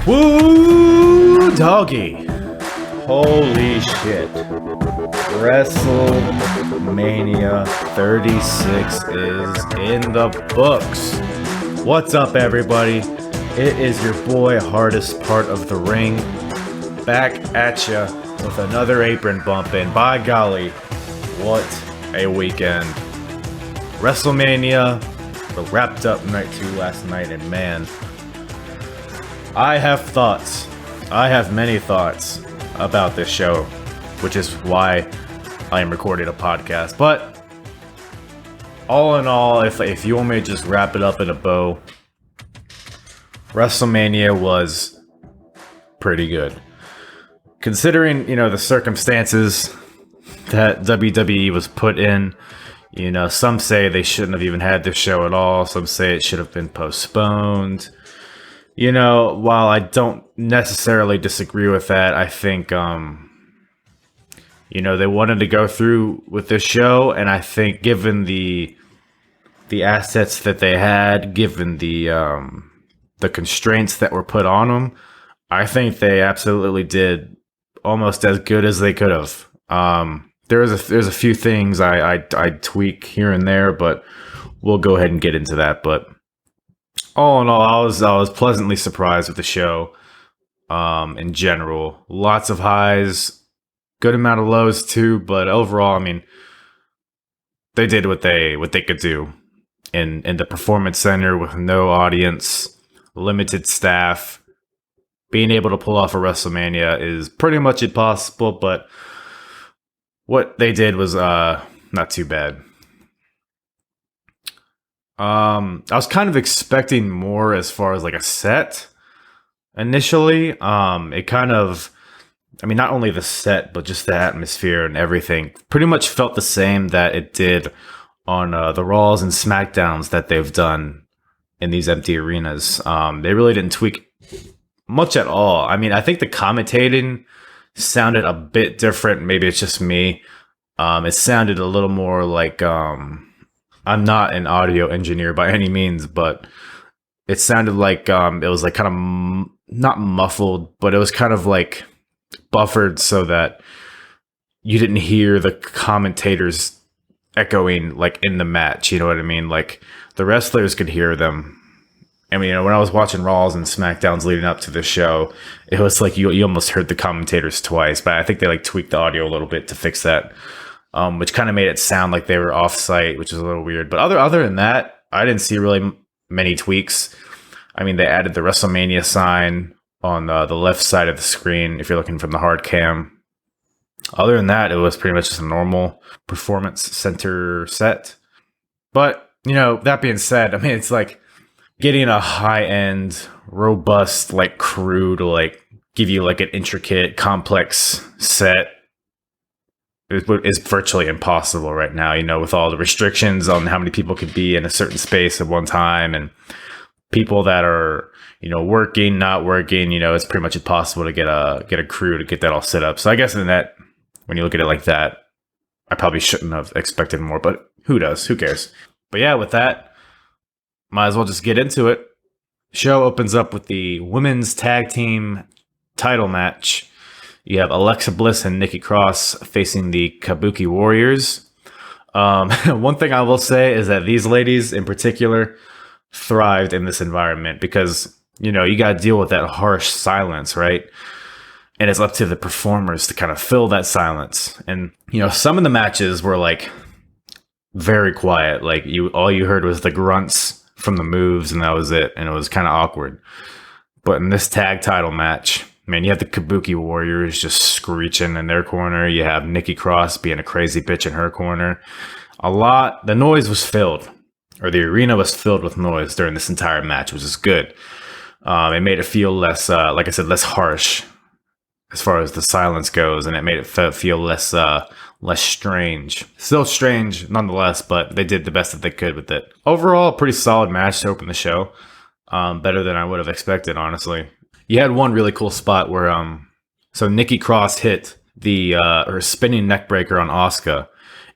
Woo doggy. Holy shit. WrestleMania 36 is in the books. What's up, everybody? It is your boy, Hardest Part of the Ring, back at ya with another apron bump, and by golly, what a weekend. WrestleMania wrapped up night 2 last night, and man, I have thoughts. I have many thoughts about this show, which is why I am recording a podcast. But all in all, if you want me to just wrap it up in a bow, WrestleMania was pretty good. Considering, the circumstances that WWE was put in, some say they shouldn't have even had this show at all. Some say it should have been postponed. While I don't necessarily disagree with that, I think, they wanted to go through with this show, and I think given the assets that they had, given the constraints that were put on them, I think they absolutely did almost as good as they could have. There's a few things I tweak here and there, but we'll go ahead and get into that. But all in all, I was pleasantly surprised with the show. In general, lots of highs, good amount of lows too. But overall, they did what they could do in the performance center with no audience, limited staff. Being able to pull off a WrestleMania is pretty much impossible, but what they did was not too bad. I was kind of expecting more as far as like a set initially. It kind of, not only the set, but just the atmosphere and everything pretty much felt the same that it did on the Raws and SmackDowns that they've done in these empty arenas. They really didn't tweak much at all. I think the commentating sounded a bit different. Maybe it's just me. It sounded a little more like, I'm not an audio engineer by any means, but it sounded like it was like kind of not muffled, but it was kind of like buffered so that you didn't hear the commentators echoing like in the match. You know what I mean? Like the wrestlers could hear them. When I was watching Raws and SmackDowns leading up to the show, it was like you almost heard the commentators twice, but I think they like tweaked the audio a little bit to fix that. Which kind of made it sound like they were off-site, which is a little weird. But other than that, I didn't see really many tweaks. They added the WrestleMania sign on the left side of the screen if you're looking from the hard cam. Other than that, it was pretty much just a normal performance center set. But, that being said, it's like getting a high-end, robust, like, crew to, like, give you, like, an intricate, complex set is virtually impossible right now, with all the restrictions on how many people could be in a certain space at one time, and people that are, working, not working, it's pretty much impossible to get a crew to get that all set up. So I guess in that, when you look at it like that, I probably shouldn't have expected more, but who does? Who cares? But yeah, with that, might as well just get into it. Show opens up with the women's tag team title match. You have Alexa Bliss and Nikki Cross facing the Kabuki Warriors. One thing I will say is that these ladies in particular thrived in this environment because, you got to deal with that harsh silence, right? And it's up to the performers to kind of fill that silence. And, some of the matches were like very quiet. Like all you heard was the grunts from the moves, and that was it. And it was kind of awkward. But in this tag title match, you have the Kabuki Warriors just screeching in their corner. You have Nikki Cross being a crazy bitch in her corner. The noise was filled, or the arena was filled with noise during this entire match, which is good. It made it feel less, like I said, less harsh as far as the silence goes, and it made it feel less strange. Still strange nonetheless, but they did the best that they could with it. Overall, a pretty solid match to open the show. Better than I would have expected, honestly. You had one really cool spot where so Nikki Cross hit her spinning neck breaker on Asuka,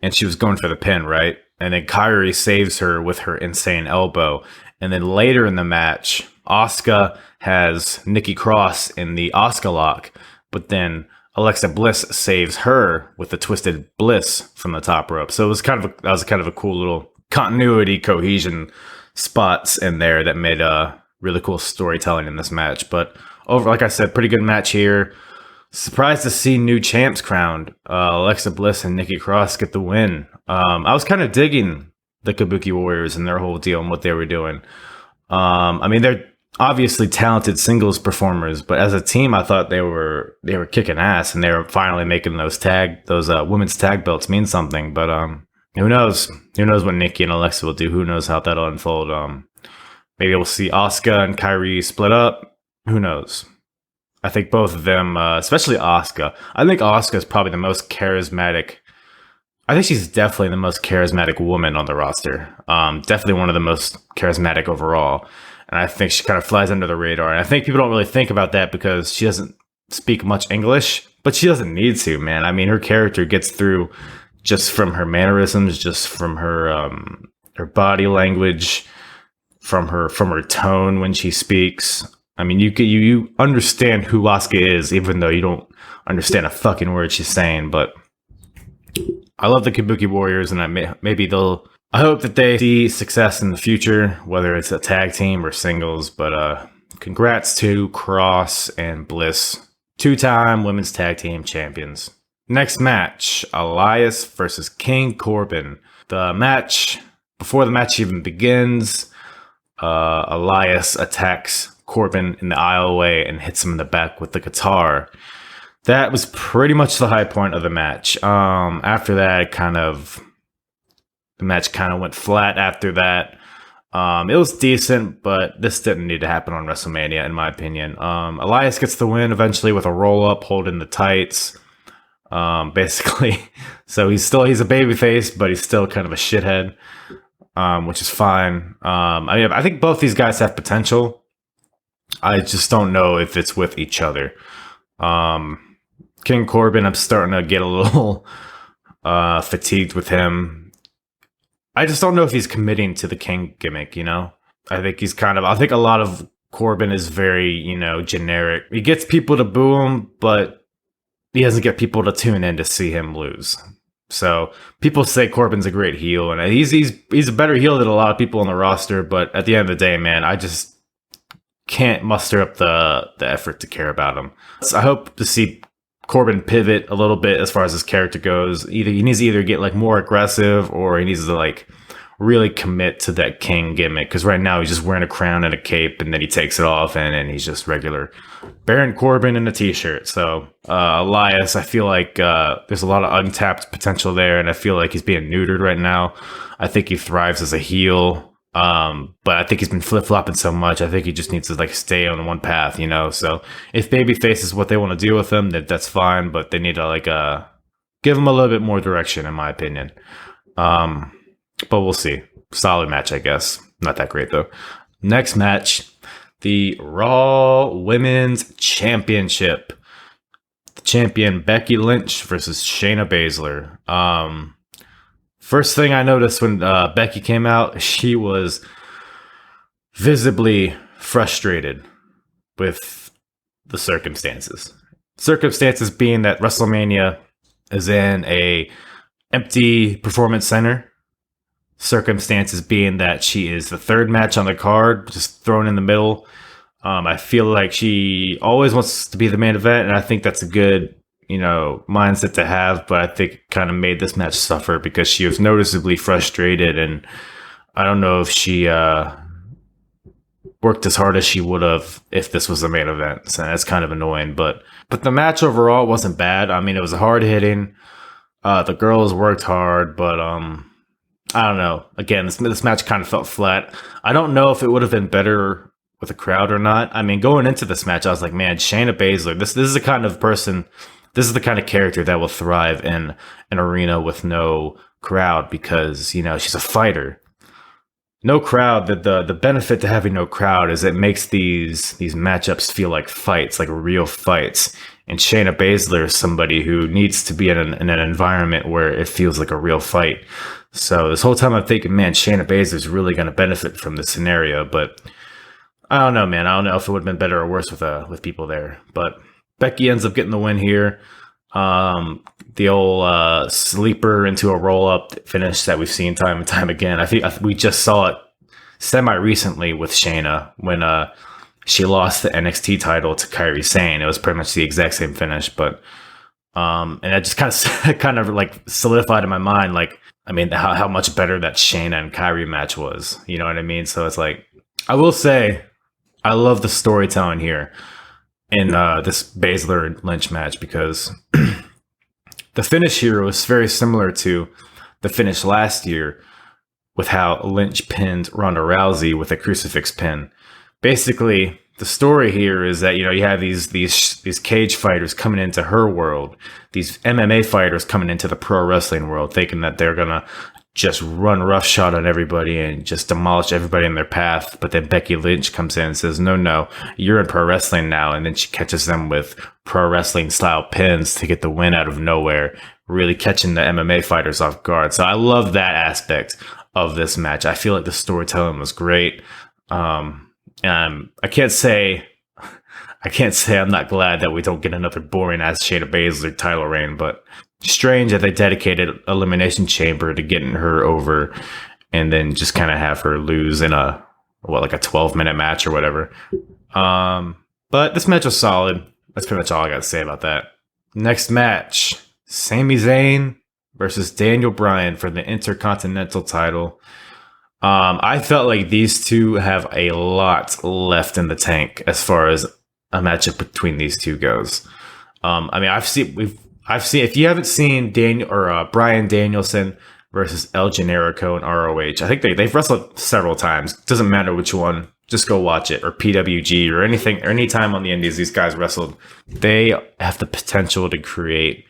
and she was going for the pin, right? And then Kairi saves her with her insane elbow. And then later in the match, Asuka has Nikki Cross in the Asuka lock, but then Alexa Bliss saves her with the Twisted Bliss from the top rope. So it was that was kind of a cool little continuity, cohesion spots in there that made really cool storytelling in this match. But like I said, pretty good match here. Surprised to see new champs crowned. Alexa Bliss and Nikki Cross get the win. I was kind of digging the Kabuki Warriors and their whole deal and what they were doing. I mean, they're obviously talented singles performers, but as a team, I thought they were kicking ass, and they were finally making those women's tag belts mean something. But who knows? Who knows what Nikki and Alexa will do? Who knows how that'll unfold? Maybe we'll see Asuka and Kairi split up. Who knows? I think both of them, especially Asuka. I think Asuka is probably the most charismatic. I think she's definitely the most charismatic woman on the roster. Definitely one of the most charismatic overall. And I think she kind of flies under the radar. And I think people don't really think about that because she doesn't speak much English, but she doesn't need to, man. I mean, her character gets through just from her mannerisms, just from her body language, from her tone when she speaks. I mean, you understand who Asuka is, even though you don't understand a fucking word she's saying. But I love the Kabuki Warriors, and I hope that they see success in the future, whether it's a tag team or singles. But congrats to Cross and Bliss, 2-time women's tag team champions. Next match, Elias versus King Corbin. Before the match even begins, Elias attacks Corbin in the aisleway and hits him in the back with the guitar. That was pretty much the high point of the match. After that, the match kind of went flat after that. It was decent, but this didn't need to happen on WrestleMania, in my opinion. Elias gets the win eventually with a roll-up, holding the tights. Basically. So he's a babyface, but he's still kind of a shithead, which is fine. I think both these guys have potential. I just don't know if it's with each other. King Corbin, I'm starting to get a little fatigued with him. I just don't know if he's committing to the King gimmick, you know? I think a lot of Corbin is very, generic. He gets people to boo him, but he doesn't get people to tune in to see him lose. So people say Corbin's a great heel, and he's a better heel than a lot of people on the roster, but at the end of the day, man, I just can't muster up the effort to care about him. So I hope to see Corbin pivot a little bit as far as his character goes. He needs to either get more aggressive, or he needs to really commit to that King gimmick. Because right now he's just wearing a crown and a cape, and then he takes it off, and he's just regular Baron Corbin in a t-shirt. So Elias, I feel like there's a lot of untapped potential there, and I feel like he's being neutered right now. I think he thrives as a heel. But I think he's been flip-flopping so much. I think he just needs to stay on one path, So if babyface is what they want to do with him, that's fine. But they need to give him a little bit more direction, in my opinion. But we'll see. Solid match, I guess. Not that great though. Next match, the Raw Women's Championship. The champion Becky Lynch versus Shayna Baszler. First thing I noticed when Becky came out, she was visibly frustrated with the circumstances. Circumstances being that WrestleMania is in a empty performance center. Circumstances being that she is the third match on the card, just thrown in the middle. I feel like she always wants to be the main event, and I think that's a good mindset to have, but I think it kind of made this match suffer because she was noticeably frustrated, and I don't know if she worked as hard as she would have if this was the main event. So that's kind of annoying, but the match overall wasn't bad. I mean, it was hard hitting. The girls worked hard, but I don't know. Again, this match kind of felt flat. I don't know if it would have been better with a crowd or not. I mean, going into this match, I was like, man, Shayna Baszler, this is the kind of person. This is the kind of character that will thrive in an arena with no crowd because, she's a fighter. No crowd, the benefit to having no crowd is it makes these matchups feel like fights, like real fights. And Shayna Baszler is somebody who needs to be in an environment where it feels like a real fight. So this whole time I'm thinking, man, Shayna Baszler is really going to benefit from this scenario. But I don't know, man. I don't know if it would have been better or worse with people there, but Becky ends up getting the win here. The old sleeper into a roll up finish that we've seen time and time again. I think we just saw it semi recently with Shayna when she lost the NXT title to Kairi Sane. It was pretty much the exact same finish, but and that just kind of like solidified in my mind, like, I mean, how much better that Shayna and Kairi match was. You know what I mean? So it's like, I will say, I love the storytelling here in this Baszler and Lynch match, because the finish here was very similar to the finish last year with how Lynch pinned Ronda Rousey with a crucifix pin. Basically, the story here is that, you know, you have these cage fighters coming into her world, these MMA fighters coming into the pro wrestling world, thinking that they're gonna just run roughshod on everybody and just demolish everybody in their path. But then Becky Lynch comes in and says, no, you're in pro wrestling now. And then she catches them with pro wrestling style pins to get the win out of nowhere, really catching the MMA fighters off guard. So I love that aspect of this match. I feel like the storytelling was great. I can't say I'm not glad that we don't get another boring ass Shayna Baszler title reign, but strange that they dedicated Elimination Chamber to getting her over and then just kind of have her lose in like a 12-minute match or whatever. But this match was solid. That's pretty much all I got to say about that. Next match, Sami Zayn versus Daniel Bryan for the Intercontinental title. I felt like these two have a lot left in the tank as far as a matchup between these two goes. I mean, I've seen if you haven't seen Bryan Danielson versus El Generico in ROH, I think they've wrestled several times. Doesn't matter which one, just go watch it, or PWG or anything, or any time on the indies these guys wrestled. They have the potential to create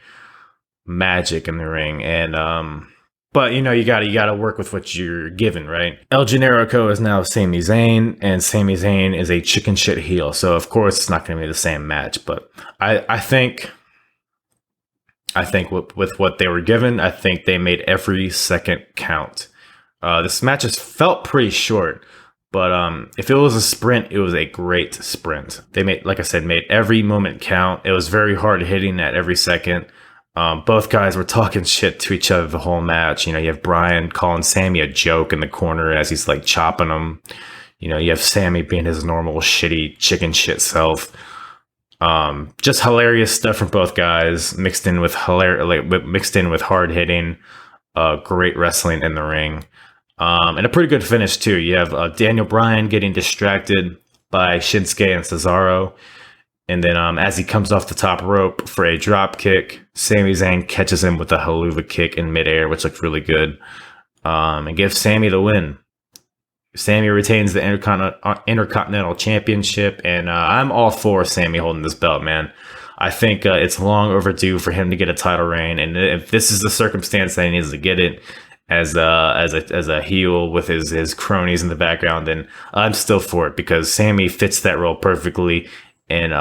magic in the ring, and but you know, you gotta work with what you're given, right? El Generico is now Sami Zayn, and Sami Zayn is a chicken shit heel, so of course it's not going to be the same match. But I think with what they were given, I think they made every second count. This match has felt pretty short, but if it was a sprint, it was a great sprint. They made every moment count. It was very hard hitting at every second. Both guys were talking shit to each other the whole match. You know, you have Bryan calling Sammy a joke in the corner as he's like chopping him. You know, you have Sammy being his normal shitty chicken shit self. Just hilarious stuff from both guys, mixed in with hard hitting, great wrestling in the ring, and a pretty good finish too. You have Daniel Bryan getting distracted by Shinsuke and Cesaro. And then as he comes off the top rope for a drop kick, Sami Zayn catches him with a haluva kick in midair, which looked really good, and gives Sami the win. Sami retains the Intercontinental Championship, and I'm all for Sami holding this belt, man. I think it's long overdue for him to get a title reign, and if this is the circumstance that he needs to get it as a heel with his cronies in the background, then I'm still for it, because Sami fits that role perfectly. And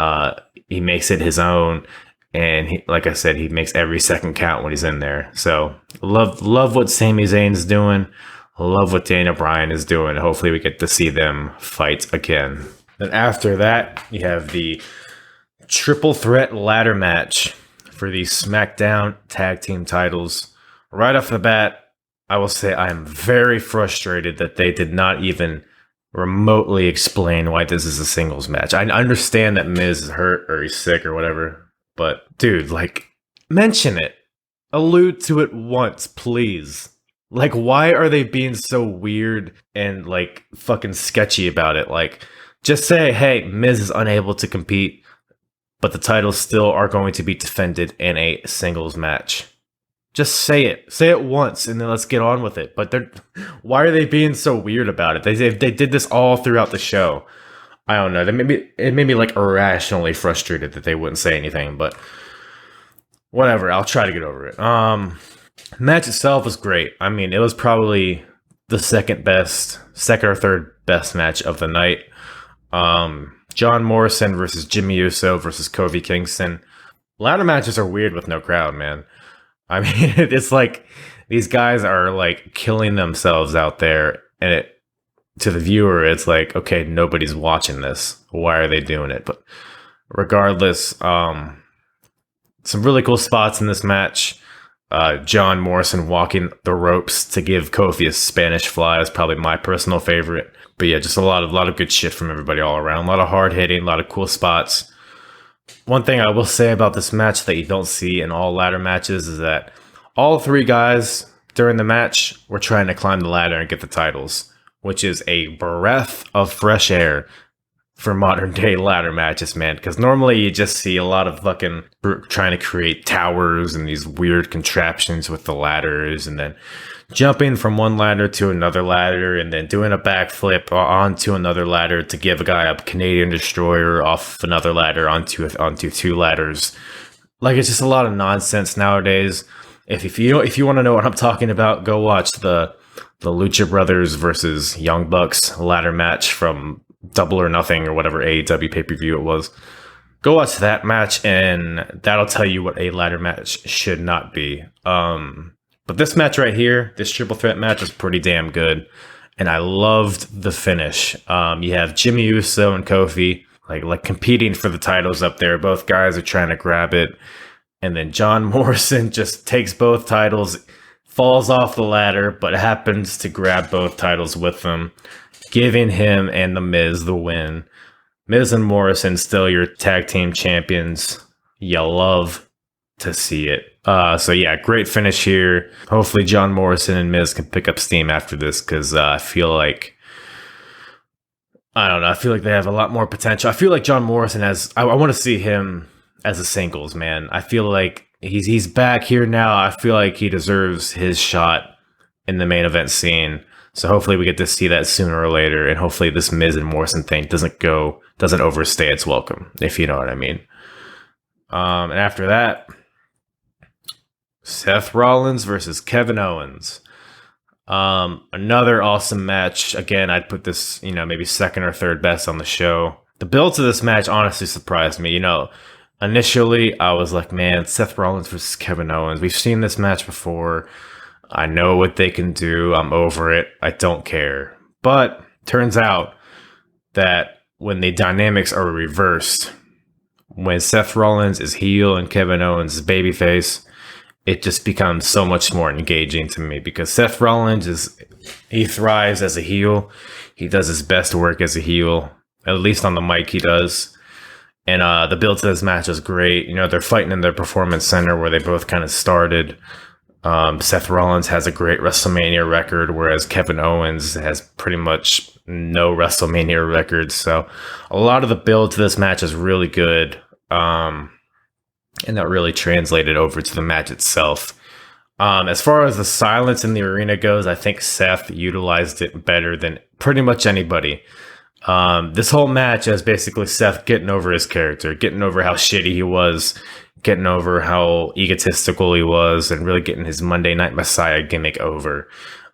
he makes it his own, and like I said, he makes every second count when he's in there. So love what Sami Zayn's doing. Love what Daniel Bryan is doing. Hopefully, we get to see them fight again. Then after that, you have the triple threat ladder match for the SmackDown Tag Team titles. Right off the bat, I will say I am very frustrated that they did not even remotely explain why this is a singles match. I understand that Miz is hurt or he's sick or whatever, but dude, like, mention it. Allude to it once, please. Like, why are they being so weird and like fucking sketchy about it? Like, just say, hey, Miz is unable to compete, but the titles still are going to be defended in a singles match. Just say it. Say it once, and then let's get on with it. But why are they being so weird about it? They did this all throughout the show. I don't know. It made me like irrationally frustrated that they wouldn't say anything. But whatever. I'll try to get over it. Match itself was great. I mean, it was probably the second or third best match of the night. John Morrison versus Jimmy Uso versus Kofi Kingston. Ladder matches are weird with no crowd, man. I mean, it's like these guys are like killing themselves out there, and to the viewer, it's like, okay, nobody's watching this. Why are they doing it? But regardless, some really cool spots in this match. John Morrison walking the ropes to give Kofi a Spanish fly is probably my personal favorite. But yeah, just a lot of good shit from everybody all around. A lot of hard hitting, a lot of cool spots. One thing I will say about this match that you don't see in all ladder matches is that all three guys during the match were trying to climb the ladder and get the titles, which is a breath of fresh air for modern day ladder matches, man. Because normally you just see a lot of fucking trying to create towers and these weird contraptions with the ladders, and then jumping from one ladder to another ladder, and then doing a backflip onto another ladder to give a guy a Canadian destroyer off another ladder onto two ladders. Like, it's just a lot of nonsense nowadays. If you want to know what I'm talking about, go watch the Lucha Brothers versus Young Bucks ladder match from Double or Nothing or whatever AEW pay-per-view it was. Go watch that match, and that'll tell you what a ladder match should not be. But this match right here, this triple threat match, is pretty damn good, and I loved the finish. You have Jimmy Uso and Kofi like competing for the titles up there. Both guys are trying to grab it, and then John Morrison just takes both titles, falls off the ladder, but happens to grab both titles with them, giving him and The Miz the win. Miz and Morrison still your tag team champions. You love to see it. So yeah, great finish here. Hopefully John Morrison and Miz can pick up steam after this, because I feel like, I don't know, I feel like they have a lot more potential. I feel like John Morrison has, I want to see him as a singles, man. I feel like he's back here now. I feel like he deserves his shot in the main event scene. So hopefully we get to see that sooner or later, and hopefully this Miz and Morrison thing doesn't overstay its welcome, if you know what I mean. And after that, Seth Rollins versus Kevin Owens. Another awesome match. Again, I'd put this, maybe second or third best on the show. The build to this match honestly surprised me. Initially I was like, man, Seth Rollins versus Kevin Owens. We've seen this match before. I know what they can do. I'm over it. I don't care. But turns out that when the dynamics are reversed, when Seth Rollins is heel and Kevin Owens is babyface, it just becomes so much more engaging to me, because Seth Rollins he thrives as a heel. He does his best work as a heel, at least on the mic he does. And the build to this match is great. They're fighting in their performance center where they both kind of started. Seth Rollins has a great WrestleMania record, whereas Kevin Owens has pretty much no WrestleMania records. So a lot of the build to this match is really good. And that really translated over to the match itself. As far as the silence in the arena goes, I think Seth utilized it better than pretty much anybody. This whole match is basically Seth getting over his character, getting over how shitty he was, getting over how egotistical he was, and really getting his Monday Night Messiah gimmick over.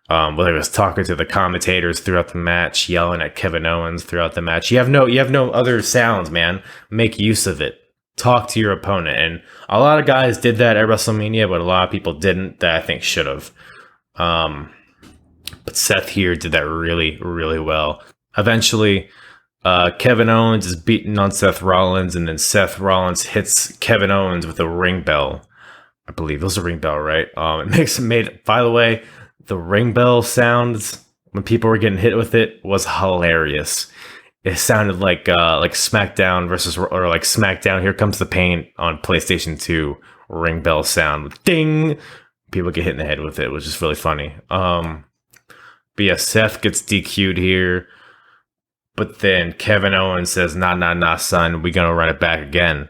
Whether he was talking to the commentators throughout the match, yelling at Kevin Owens throughout the match. You have no other sounds, man. Make use of it. Talk to your opponent. And a lot of guys did that at WrestleMania, but a lot of people didn't, that I think should have. But Seth here did that really, really well. Eventually, Kevin Owens is beating on Seth Rollins, and then Seth Rollins hits Kevin Owens with a ring bell. I believe it was a ring bell, right? By the way, the ring bell sounds when people were getting hit with it was hilarious. It sounded like SmackDown or like SmackDown Here Comes the Pain on PlayStation 2 ring bell sound. Ding! People get hit in the head with it, which is really funny. But yeah, Seth gets DQ'd here. But then Kevin Owens says, nah, son, we gonna run it back again.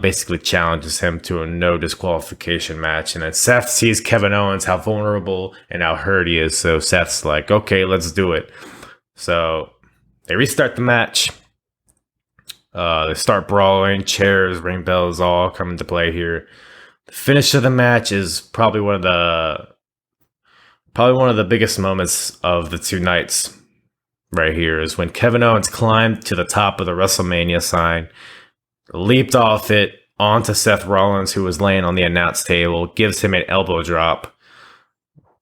Basically challenges him to a no disqualification match. And then Seth sees Kevin Owens, how vulnerable and how hurt he is. So Seth's like, okay, let's do it. So they restart the match. They start brawling, chairs, ring bells, all come into play here. The finish of the match is probably one of the biggest moments of the two nights. Right here is when Kevin Owens climbed to the top of the WrestleMania sign, leaped off it onto Seth Rollins, who was laying on the announce table, gives him an elbow drop.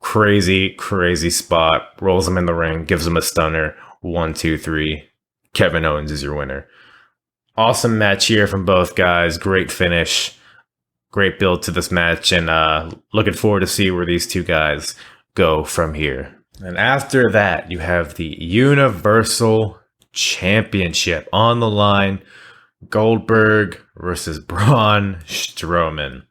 Crazy spot. Rolls him in the ring, gives him a stunner. 1, 2, 3. Kevin Owens is your winner. Awesome match here from both guys. Great finish. Great build to this match. And looking forward to see where these two guys go from here. And after that, you have the Universal Championship on the line. Goldberg versus Braun Strowman.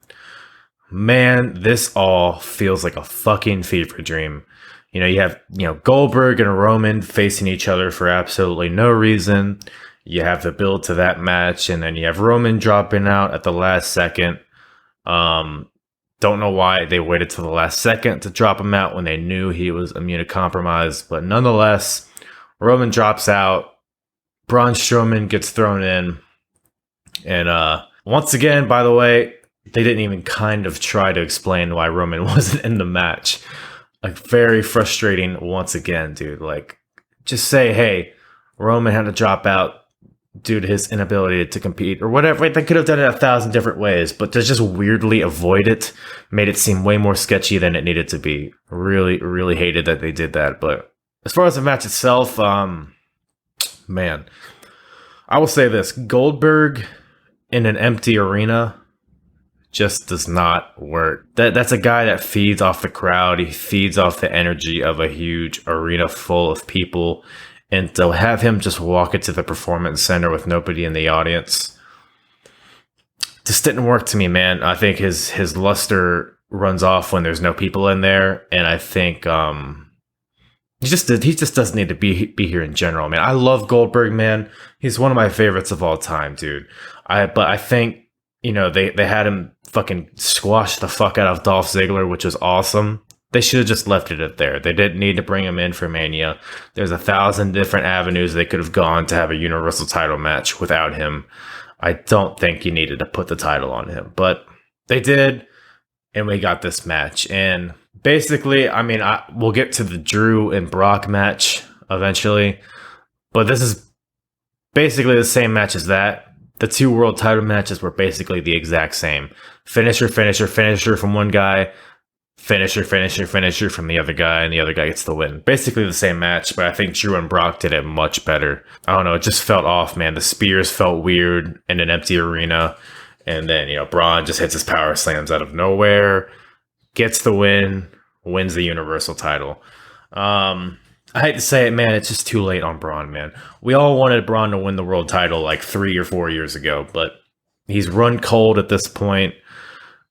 Man, this all feels like a fucking fever dream. You have, Goldberg and Roman facing each other for absolutely no reason. You have the build to that match, and then you have Roman dropping out at the last second. Don't know why they waited till the last second to drop him out when they knew he was immunocompromised, but nonetheless, Roman drops out. Braun Strowman gets thrown in, and once again, by the way, they didn't even kind of try to explain why Roman wasn't in the match. Like, very frustrating once again, dude. Like, just say, hey, Roman had to drop out due to his inability to compete or whatever. They could have done it 1,000 different ways, but to just weirdly avoid it made it seem way more sketchy than it needed to be. Really hated that they did that. But as far as the match itself, man, I will say this. Goldberg in an empty arena just does not work. That's a guy that feeds off the crowd. He feeds off the energy of a huge arena full of people. And to have him just walk into the performance center with nobody in the audience just didn't work to me, man. I think his luster runs off when there's no people in there. And I think he just doesn't need to be here in general, man. I love Goldberg, man. He's one of my favorites of all time, dude. But I think, they had him fucking squash the fuck out of Dolph Ziggler, which was awesome. They should have just left it at there. They didn't need to bring him in for Mania. There's 1,000 different avenues they could have gone to have a Universal title match without him. I don't think you needed to put the title on him, but they did, and we got this match. And basically, we'll get to the Drew and Brock match eventually, but this is basically the same match as that. The 2 world title matches were basically the exact same. Finisher from one guy, finisher from the other guy, and the other guy gets the win. Basically the same match, but I think Drew and Brock did it much better. I don't know, it just felt off, man. The spears felt weird in an empty arena, and then, Braun just hits his power slams out of nowhere, gets the win, wins the Universal title. I hate to say it, man, it's just too late on Braun, man. We all wanted Braun to win the world title like 3 or 4 years ago, but he's run cold at this point.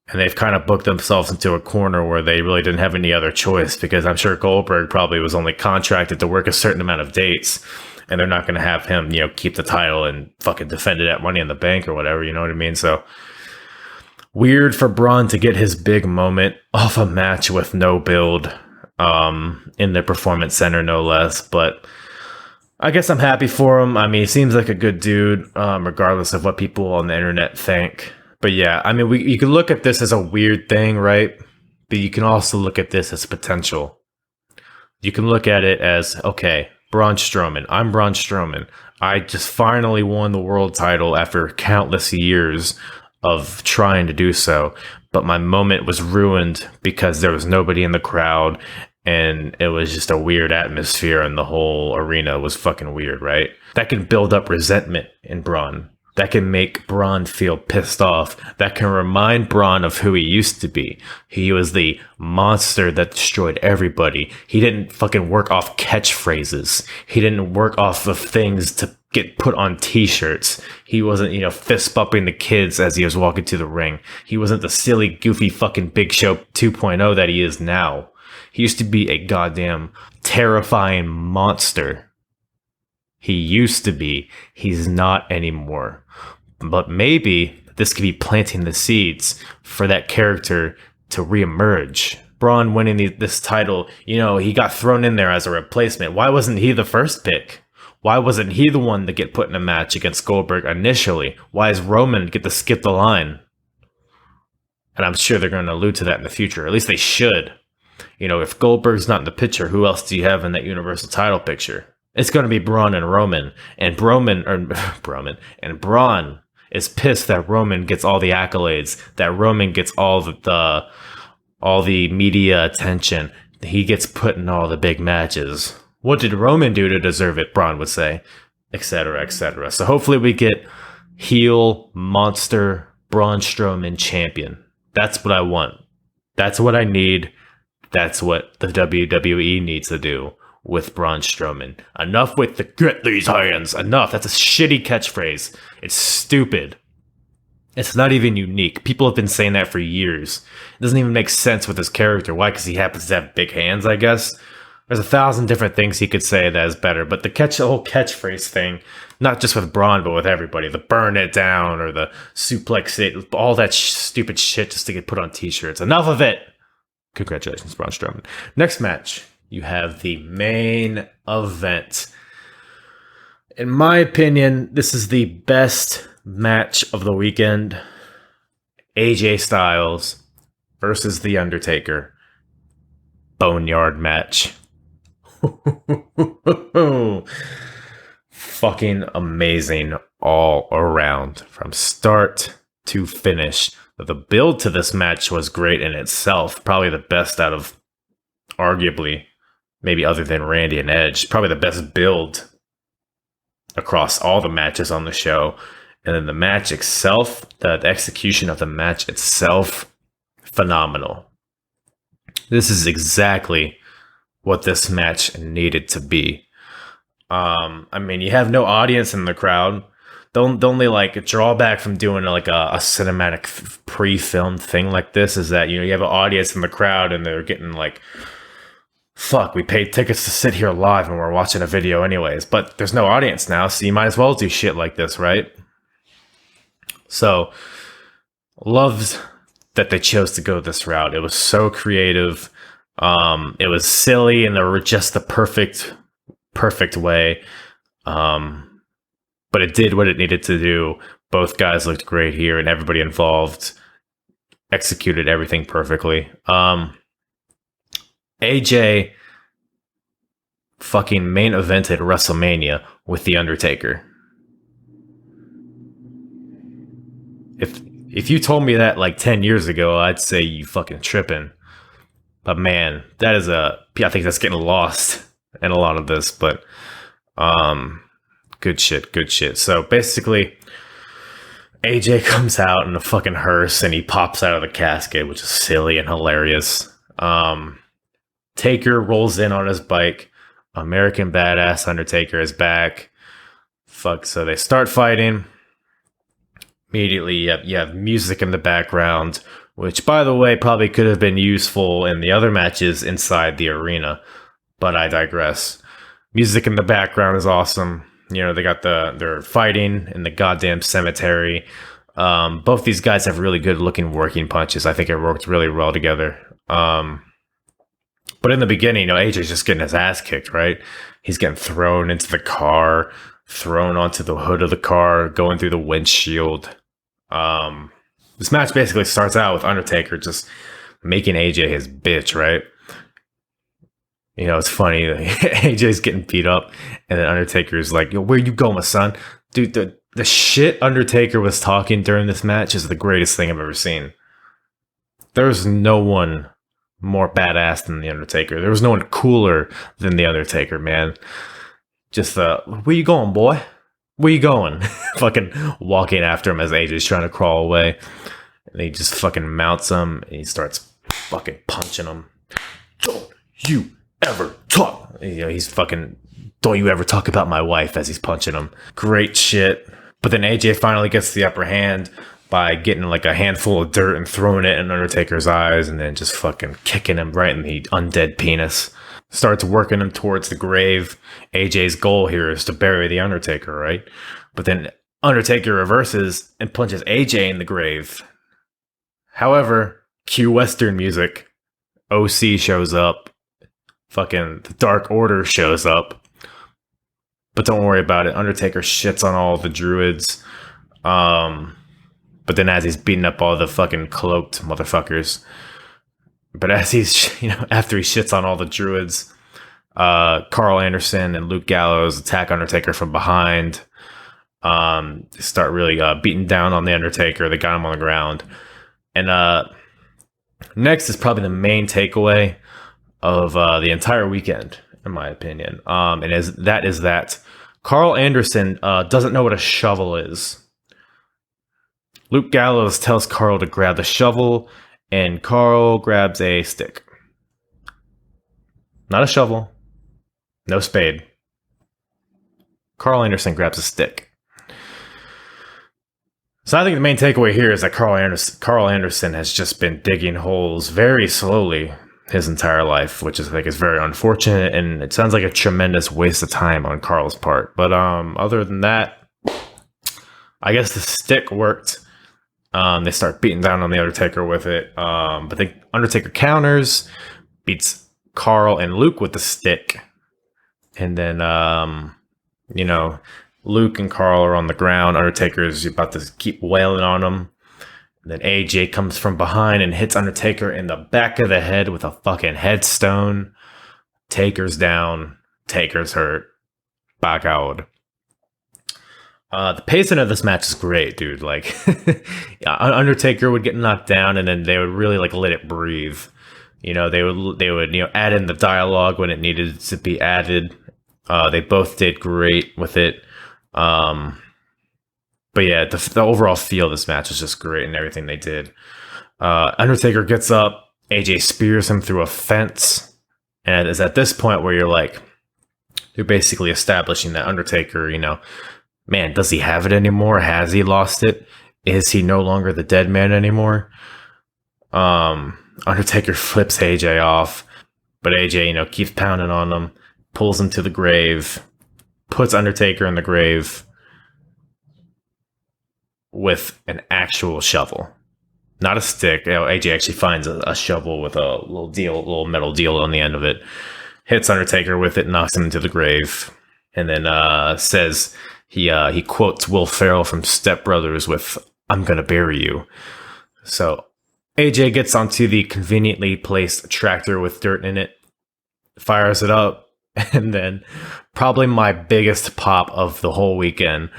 And they've kind of booked themselves into a corner where they really didn't have any other choice, because I'm sure Goldberg probably was only contracted to work a certain amount of dates, and they're not going to have him, keep the title and fucking defend it at Money in the Bank or whatever, you know what I mean? So weird for Braun to get his big moment off a match with no build in the Performance Center, no less. But I guess I'm happy for him. He seems like a good dude, regardless of what people on the internet think. But yeah, you can look at this as a weird thing, right? But you can also look at this as potential. You can look at it as, okay, Braun Strowman. I'm Braun Strowman. I just finally won the world title after countless years of trying to do so. But my moment was ruined because there was nobody in the crowd, and it was just a weird atmosphere, and the whole arena was fucking weird, right? That can build up resentment in Braun. That can make Braun feel pissed off. That can remind Braun of who he used to be. He was the monster that destroyed everybody. He didn't fucking work off catchphrases. He didn't work off of things to get put on t-shirts. He wasn't, fist bumping the kids as he was walking to the ring. He wasn't the silly, goofy fucking Big Show 2.0 that he is now. He used to be a goddamn terrifying monster. He used to be. He's not anymore. But maybe this could be planting the seeds for that character to reemerge. Braun winning this title, he got thrown in there as a replacement. Why wasn't he the first pick? Why wasn't he the one to get put in a match against Goldberg initially? Why is Roman get to skip the line? And I'm sure they're going to allude to that in the future. At least they should. If Goldberg's not in the picture, who else do you have in that Universal title picture? It's going to be Braun and Roman. And Braun is pissed that Roman gets all the accolades, that Roman gets all the media attention, he gets put in all the big matches. What did Roman do to deserve it? Braun would say, etc., etc. So hopefully we get heel monster Braun Strowman champion. That's what I want. That's what I need. That's what the WWE needs to do with Braun Strowman. Enough with the get these hands. Enough. That's a shitty catchphrase. It's stupid. It's not even unique. People have been saying that for years. It doesn't even make sense with his character. Why? Because he happens to have big hands, I guess. There's 1,000 different things he could say that is better. But the whole catchphrase thing, not just with Braun, but with everybody. The burn it down or the suplex it. All that stupid shit just to get put on t-shirts. Enough of it. Congratulations, Braun Strowman. Next match, you have the main event. In my opinion, this is the best match of the weekend. AJ Styles versus The Undertaker. Boneyard match. Fucking amazing all around from start to finish. The build to this match was great in itself. Probably the best out of, arguably, maybe other than Randy and Edge. Probably the best build across all the matches on the show. And then the match itself, the execution of the match itself, phenomenal. This is exactly what this match needed to be. I mean, you have no audience in the crowd. The only like drawback from doing like a cinematic pre-filmed thing like this is that, you know, you have an audience in the crowd and they're getting like, fuck, we paid tickets to sit here live and we're watching a video anyways. But there's no audience now, so you might as well do shit like this, right? So, loved that they chose to go this route. It was so creative. It was silly in just the perfect way. But it did what it needed to do. Both guys looked great here, and everybody involved executed everything perfectly. AJ fucking main evented WrestleMania with The Undertaker. If you told me that like 10 years ago, I'd say you fucking tripping. But man, that is I think that's getting lost in a lot of this, but good shit. So basically, AJ comes out in a fucking hearse and he pops out of the casket, which is silly and hilarious. Taker rolls in on his bike. American Badass Undertaker is back. So they start fighting. Immediately, you have music in the background, which, by the way, probably could have been useful in the other matches inside the arena, but I digress. Music in the background is awesome. You know, they're fighting in the goddamn cemetery. Both these guys have really good looking working punches. I think it worked really well together. But in the beginning, you know, AJ's just getting his ass kicked, right? He's getting thrown into the car, thrown onto the hood of the car, going through the windshield. This match basically starts out with Undertaker just making AJ his bitch, right? You know, it's funny. AJ's getting beat up, and then Undertaker's like, "Yo, where you going, son?" Dude, the shit Undertaker was talking during this match is the greatest thing I've ever seen. There's no one more badass than the Undertaker. There was no one cooler than the Undertaker, man. Just where you going, boy? Where you going? Fucking walking after him as AJ's trying to crawl away. And he just fucking mounts him and he starts fucking punching him. Don't you ever talk. You know, he's fucking, don't you ever talk about my wife as he's punching him. Great shit. But then AJ finally gets the upper hand by getting like a handful of dirt and throwing it in Undertaker's eyes and then just fucking kicking him right in the undead penis. Starts working him towards the grave. AJ's goal here is to bury the Undertaker, right? But then Undertaker reverses and punches AJ in the grave. However, cue Western music. OC shows up. Fucking the Dark Order shows up. But don't worry about it. Undertaker shits on all the druids. But then as he's beating up all the fucking cloaked motherfuckers. But as he's, you know, after he shits on all the druids, Carl Anderson and Luke Gallows attack Undertaker from behind. They start really beating down on the Undertaker. They got him on the ground. And next is probably the main takeaway. of the entire weekend, in my opinion. And that is that Carl Anderson doesn't know what a shovel is. Luke Gallows tells Carl to grab the shovel, and Carl grabs a stick. Not a shovel, no spade. Carl Anderson grabs a stick. So I think the main takeaway here is that Carl Anderson has just been digging holes very slowly his entire life, which is, I think, is very unfortunate, and it sounds like a tremendous waste of time on Carl's part. But other than that, I guess the stick worked. They start beating down on the Undertaker with it, but the Undertaker counters, beats Carl and Luke with the stick, and then Luke and Carl are on the ground. Undertaker's about to keep wailing on him. And then AJ comes from behind and hits Undertaker in the back of the head with a fucking headstone. Taker's down. Taker's hurt. By God. The pacing of this match is great, dude. Like, Undertaker would get knocked down, and then they would really like let it breathe. They would add in the dialogue when it needed to be added. They both did great with it. But yeah, the overall feel of this match is just great, and everything they did. Undertaker gets up, AJ spears him through a fence, and it's at this point where you're basically establishing that Undertaker, man, does he have it anymore? Has he lost it? Is he no longer the dead man anymore? Undertaker flips AJ off, but AJ, keeps pounding on him, pulls him to the grave, puts Undertaker in the grave with an actual shovel, not a stick. AJ actually finds a shovel with a little metal deal on the end of it, hits Undertaker with it, knocks him into the grave, and then says he quotes Will Ferrell from Step Brothers with "I'm gonna bury you." So AJ gets onto the conveniently placed tractor with dirt in it, fires it up, and then probably my biggest pop of the whole weekend,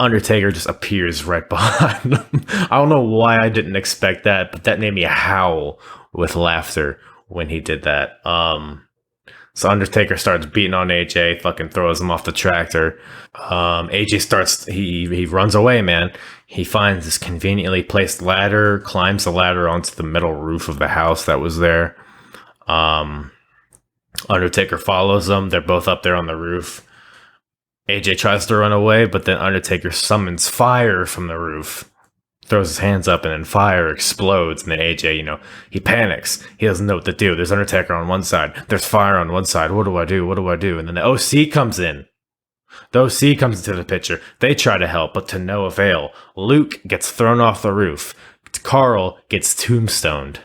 Undertaker just appears right behind him. I don't know why I didn't expect that, but that made me howl with laughter when he did that. So Undertaker starts beating on AJ, fucking throws him off the tractor. AJ he runs away, man. He finds this conveniently placed ladder, climbs the ladder onto the metal roof of the house that was there. Undertaker follows them. They're both up there on the roof. AJ tries to run away, but then Undertaker summons fire from the roof, throws his hands up, and then fire explodes. And then AJ, he panics. He doesn't know what to do. There's Undertaker on one side. There's fire on one side. What do I do? What do I do? And then the OC comes in. The OC comes into the picture. They try to help, but to no avail. Luke gets thrown off the roof. Carl gets tombstoned.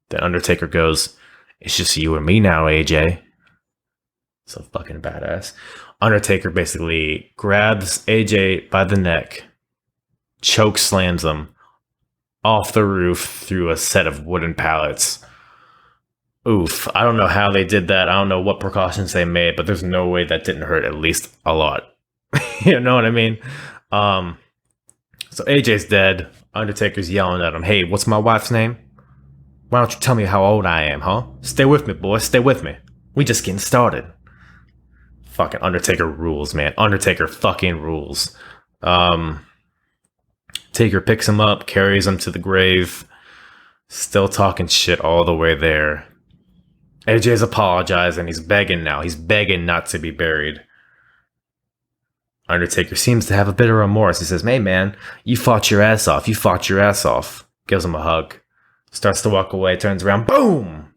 Then Undertaker goes, "It's just you and me now, AJ." So fucking badass. Undertaker basically grabs AJ by the neck, choke slams him off the roof through a set of wooden pallets. Oof. I don't know how they did that. I don't know what precautions they made, but there's no way that didn't hurt at least a lot. You know what I mean? So AJ's dead. Undertaker's yelling at him, "Hey, what's my wife's name? Why don't you tell me how old I am, huh? Stay with me, boy. Stay with me. We just getting started." Fucking Undertaker rules, man. Undertaker fucking rules. Taker picks him up, carries him to the grave. Still talking shit all the way there. AJ's apologizing. He's begging now. He's begging not to be buried. Undertaker seems to have a bit of remorse. He says, "Hey, man, you fought your ass off. You fought your ass off." Gives him a hug. Starts to walk away. Turns around. Boom!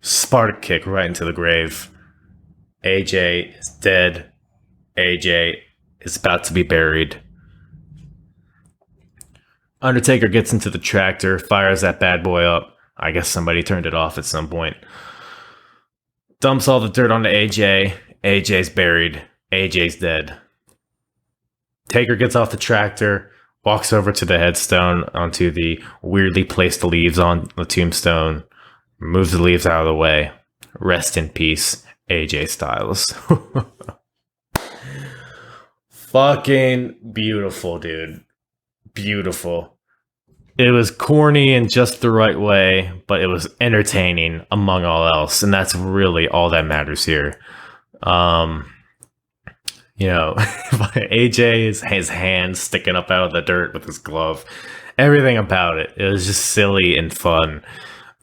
Sparta kick right into the grave. AJ is dead. AJ is about to be buried. Undertaker gets into the tractor, fires that bad boy up. I guess somebody turned it off at some point. Dumps all the dirt onto AJ. AJ's buried. AJ's dead. Taker gets off the tractor, walks over to the headstone, onto the weirdly placed leaves on the tombstone, moves the leaves out of the way. Rest in peace, AJ Styles. Fucking beautiful, dude. Beautiful. It was corny in just the right way, but it was entertaining among all else, and that's really all that matters here. Um, AJ is his hand sticking up out of the dirt with his glove. Everything about it. It was just silly and fun.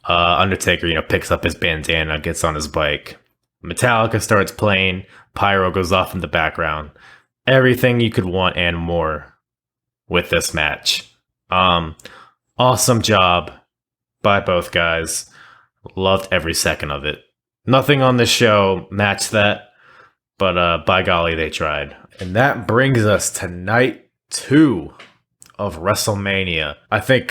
Undertaker, picks up his bandana, gets on his bike. Metallica starts playing. Pyro goes off in the background. Everything you could want and more with this match. Awesome job by both guys. Loved every second of it. Nothing on this show matched that, but by golly, they tried. And that brings us to night 2 of WrestleMania. I think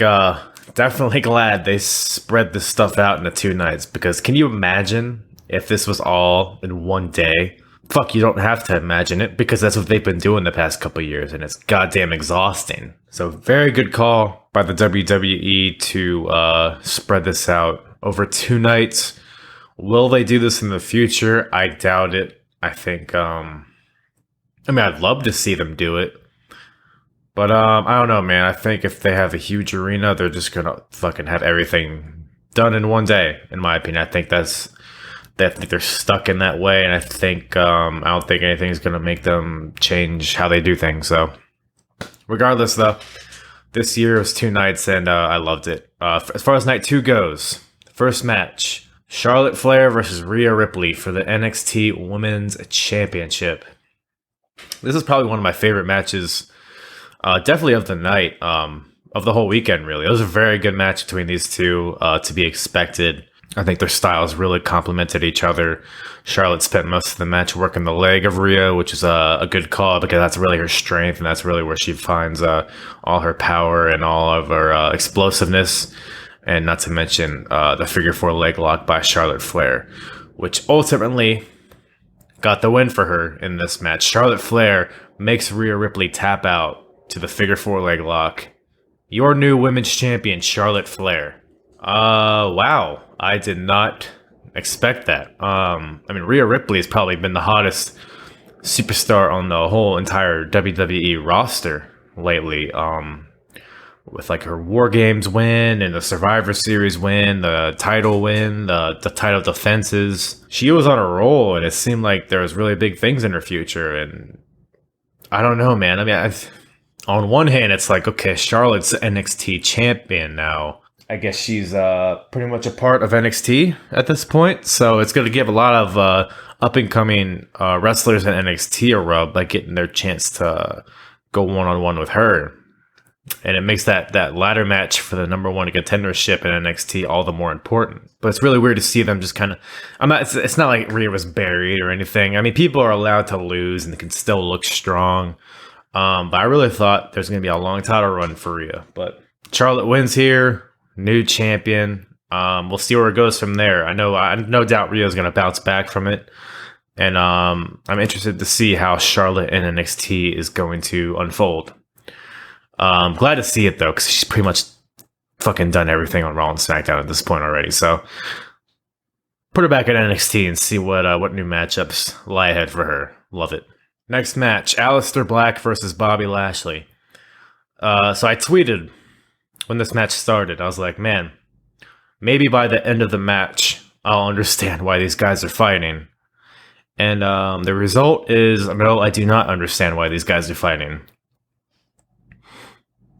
definitely glad they spread this stuff out into 2 nights, because can you imagine if this was all in one day? Fuck, you don't have to imagine it, because that's what they've been doing the past couple of years, and it's goddamn exhausting. So very good call by the WWE to spread this out over 2 nights. Will they do this in the future? I doubt it. I think, I'd love to see them do it. But I don't know, man. I think if they have a huge arena, they're just gonna fucking have everything done in one day, in my opinion. I think they're stuck in that way, and I think I don't think anything's gonna make them change how they do things. So, regardless, though, this year was 2 nights, and I loved it. As far as night 2 goes, first match: Charlotte Flair versus Rhea Ripley for the NXT Women's Championship. This is probably one of my favorite matches, definitely of the night, of the whole weekend. Really, it was a very good match between these two, to be expected. I think their styles really complemented each other. Charlotte spent most of the match working the leg of Rhea, which is a good call, because that's really her strength, and that's really where she finds all her power and all of her explosiveness. And not to mention the figure 4 leg lock by Charlotte Flair, which ultimately got the win for her in this match. Charlotte Flair makes Rhea Ripley tap out to the figure 4 leg lock. Your new women's champion, Charlotte Flair. Wow. I did not expect that. Rhea Ripley has probably been the hottest superstar on the whole entire WWE roster lately. With like her War Games win and the Survivor Series win, the title win, the title defenses. She was on a roll, and it seemed like there was really big things in her future. And I don't know, man. On one hand, it's like, okay, Charlotte's NXT champion now. I guess she's pretty much a part of NXT at this point. So it's going to give a lot of up-and-coming wrestlers in NXT a rub by getting their chance to go one-on-one with her. And it makes that ladder match for the number 1 contendership in NXT all the more important. But it's really weird to see them just kind of... It's not like Rhea was buried or anything. I mean, people are allowed to lose and can still look strong. But I really thought there's going to be a long title run for Rhea. But Charlotte wins here. New champion. We'll see where it goes from there. I no doubt Rhea's going to bounce back from it. And I'm interested to see how Charlotte in NXT is going to unfold. I'm glad to see it, though, because she's pretty much fucking done everything on Raw and SmackDown at this point already. So put her back at NXT and see what new matchups lie ahead for her. Love it. Next match, Aleister Black versus Bobby Lashley. So I tweeted when this match started. I was like, man, maybe by the end of the match, I'll understand why these guys are fighting. And the result is, no, I do not understand why these guys are fighting.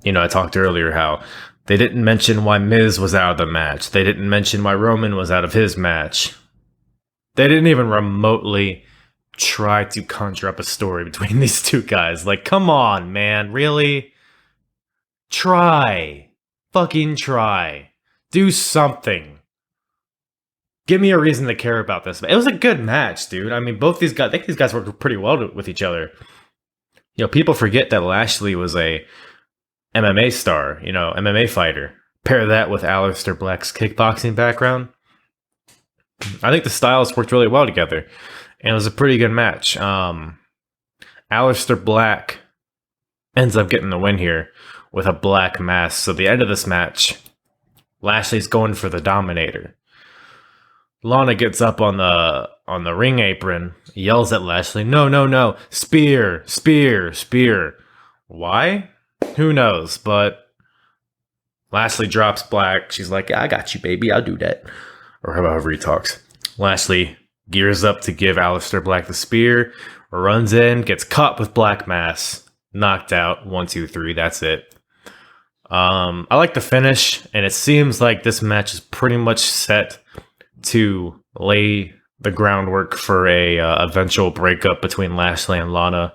I talked earlier how they didn't mention why Miz was out of the match. They didn't mention why Roman was out of his match. They didn't even remotely try to conjure up a story between these two guys. Like, come on, man. Really? Try. Fucking try. Do something. Give me a reason to care about this. It was a good match, dude. I mean, both these guys, I think these guys worked pretty well with each other. People forget that Lashley was a MMA star, MMA fighter. Pair that with Aleister Black's kickboxing background. I think the styles worked really well together. And it was a pretty good match. Aleister Black ends up getting the win here with a black mask. So the end of this match, Lashley's going for the Dominator. Lana gets up on the ring apron, yells at Lashley, no, spear, spear, spear. Why? Who knows? But Lashley drops Black. She's like, yeah, I got you, baby. I'll do that. Or however he talks. Lashley gears up to give Aleister Black the spear. Runs in, gets caught with Black Mass. Knocked out. 1, 2, 3. That's it. I like the finish. And it seems like this match is pretty much set to lay the groundwork for a eventual breakup between Lashley and Lana.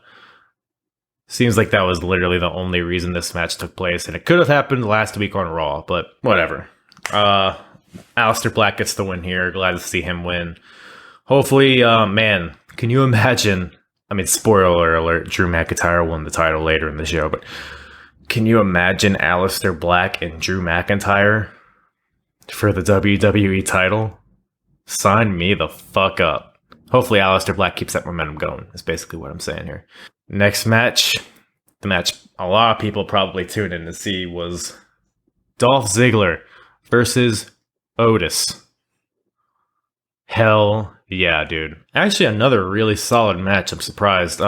Seems like that was literally the only reason this match took place, and it could have happened last week on Raw, but whatever. Aleister Black gets the win here. Glad to see him win. Hopefully, man, can you imagine? I mean, spoiler alert, Drew McIntyre won the title later in the show, but can you imagine Aleister Black and Drew McIntyre for the WWE title? Sign me the fuck up. Hopefully, Aleister Black keeps that momentum going, is basically what I'm saying here. Next match, the match a lot of people probably tuned in to see was Dolph Ziggler versus Otis. Hell yeah, dude. Actually, another really solid match. I'm surprised.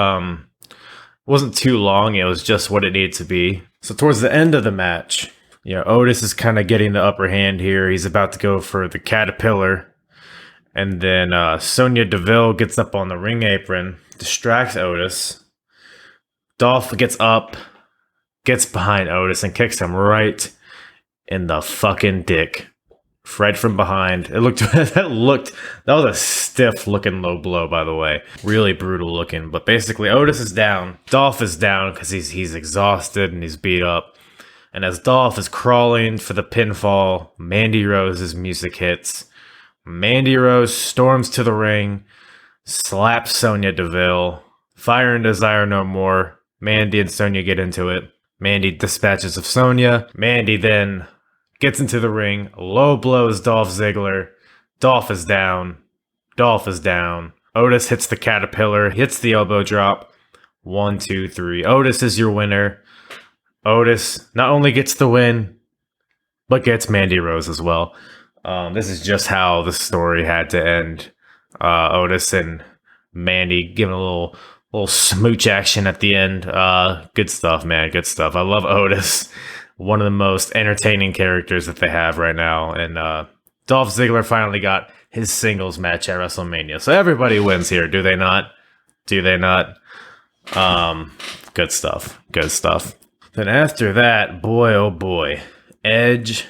Wasn't too long. It was just what it needed to be. So towards the end of the match, Otis is kind of getting the upper hand here. He's about to go for the Caterpillar. And then Sonya Deville gets up on the ring apron, distracts Otis. Dolph gets up, gets behind Otis, and kicks him right in the fucking dick. Right from behind. That was a stiff looking low blow, by the way. Really brutal looking. But basically, Otis is down. Dolph is down because he's exhausted and he's beat up. And as Dolph is crawling for the pinfall, Mandy Rose's music hits. Mandy Rose storms to the ring, slaps Sonya Deville. Fire and Desire no more. Mandy and Sonya get into it. Mandy dispatches of Sonya. Mandy then gets into the ring. Low blows Dolph Ziggler. Dolph is down. Dolph is down. Otis hits the Caterpillar. Hits the elbow drop. 1, 2, 3. Otis is your winner. Otis not only gets the win, but gets Mandy Rose as well. This is just how the story had to end. Otis and Mandy giving a little smooch action at the end. Good stuff, man. Good stuff. I love Otis. One of the most entertaining characters that they have right now. And Dolph Ziggler finally got his singles match at WrestleMania. So everybody wins here, do they not? Do they not? Good stuff. Good stuff. Then after that, boy, oh boy. Edge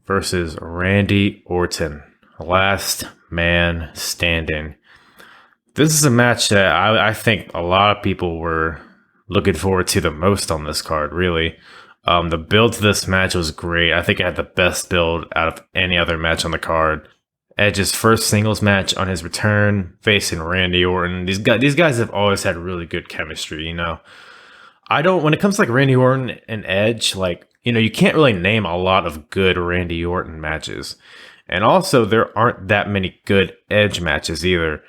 versus Randy Orton. Last man standing. This is a match that I think a lot of people were looking forward to the most on this card, really. The build to this match was great. I think it had the best build out of any other match on the card. Edge's first singles match on his return, facing Randy Orton. These guys have always had really good chemistry, when it comes to like Randy Orton and Edge, you can't really name a lot of good Randy Orton matches. And also, there aren't that many good Edge matches either.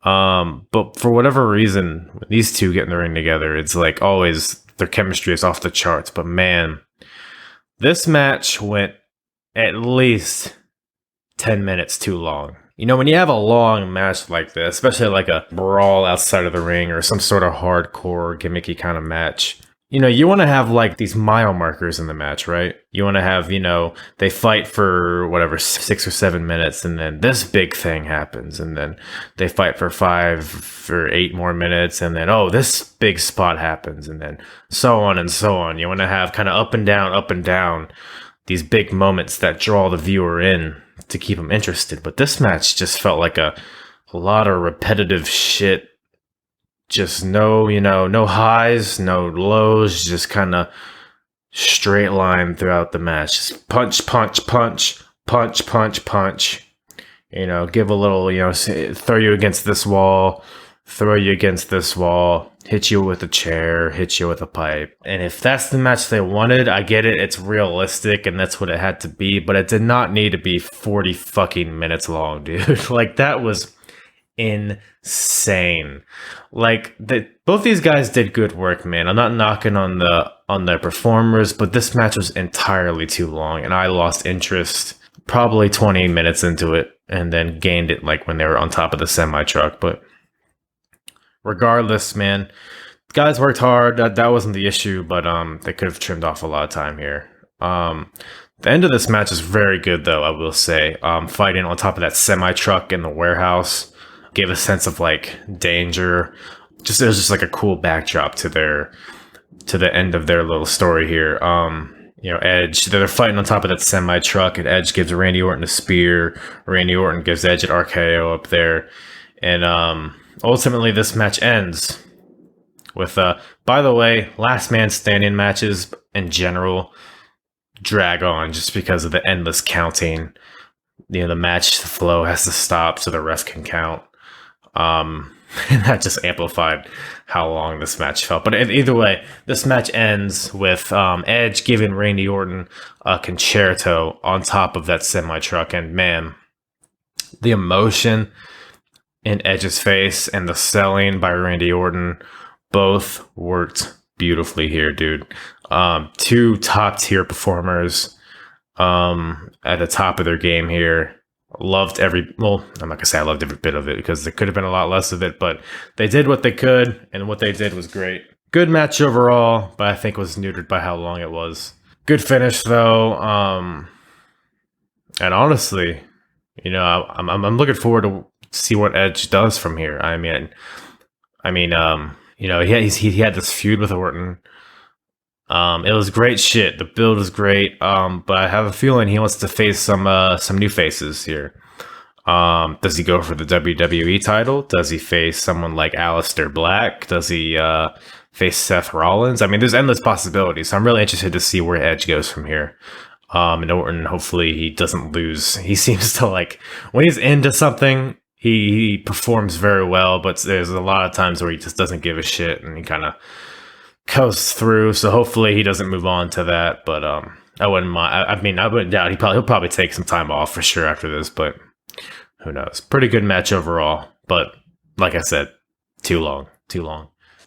But for whatever reason, when these two get in the ring together, it's like always their chemistry is off the charts. But man, this match went at least 10 minutes too long. When you have a long match like this, especially like a brawl outside of the ring or some sort of hardcore gimmicky kind of match, you want to have like these mile markers in the match, right? You want to have, they fight for whatever, 6 or 7 minutes, and then this big thing happens, and then they fight for 5 or 8 more minutes, and then, this big spot happens, and then so on and so on. You want to have kind of up and down, these big moments that draw the viewer in to keep them interested. But this match just felt like a lot of repetitive shit. Just no highs, no lows, just kind of straight line throughout the match. Just punch, punch, punch, punch, punch, punch. Give a little, throw you against this wall, throw you against this wall, hit you with a chair, hit you with a pipe. And if that's the match they wanted, I get it. It's realistic and that's what it had to be, but it did not need to be 40 fucking minutes long, dude. Like, that was insane. Both these guys did good work, man. I'm not knocking on the performers, but this match was entirely too long, and I lost interest probably 20 minutes into it, and then gained it like when they were on top of the semi truck. But regardless, man, guys worked hard. That wasn't the issue, but they could have trimmed off a lot of time here. The end of this match is very good, though, I will say. Fighting on top of that semi-truck in the warehouse gave a sense of like danger. Just it was just like a cool backdrop to the end of their little story here. Edge, they're fighting on top of that semi-truck, and Edge gives Randy Orton a spear. Randy Orton gives Edge an RKO up there. And ultimately, this match ends with, by the way, last man standing matches in general drag on just because of the endless counting. The match flow has to stop so the rest can count. And that just amplified how long this match felt. But either way, this match ends with Edge giving Randy Orton a concerto on top of that semi-truck. And man, the emotion in Edge's face and the selling by Randy Orton both worked beautifully here, dude. Two top-tier performers at the top of their game here. Loved I'm not gonna say I loved every bit of it because there could have been a lot less of it, but they did what they could, and what they did was great. Good match overall, but I think was neutered by how long it was. Good finish though, and honestly, I'm looking forward to see what Edge does from here. He had this feud with Orton. It was great shit. The build was great. But I have a feeling he wants to face some new faces here. Does he go for the WWE title? Does he face someone like Aleister Black? Does he face Seth Rollins? I mean, there's endless possibilities. So I'm really interested to see where Edge goes from here. And Orton, hopefully he doesn't lose. He seems to when he's into something, he performs very well, but there's a lot of times where he just doesn't give a shit and he kind of coasts through. So hopefully he doesn't move on to that, but I wouldn't mind. I wouldn't doubt he'll probably take some time off for sure after this, but who knows. Pretty good match overall, but like I said, too long.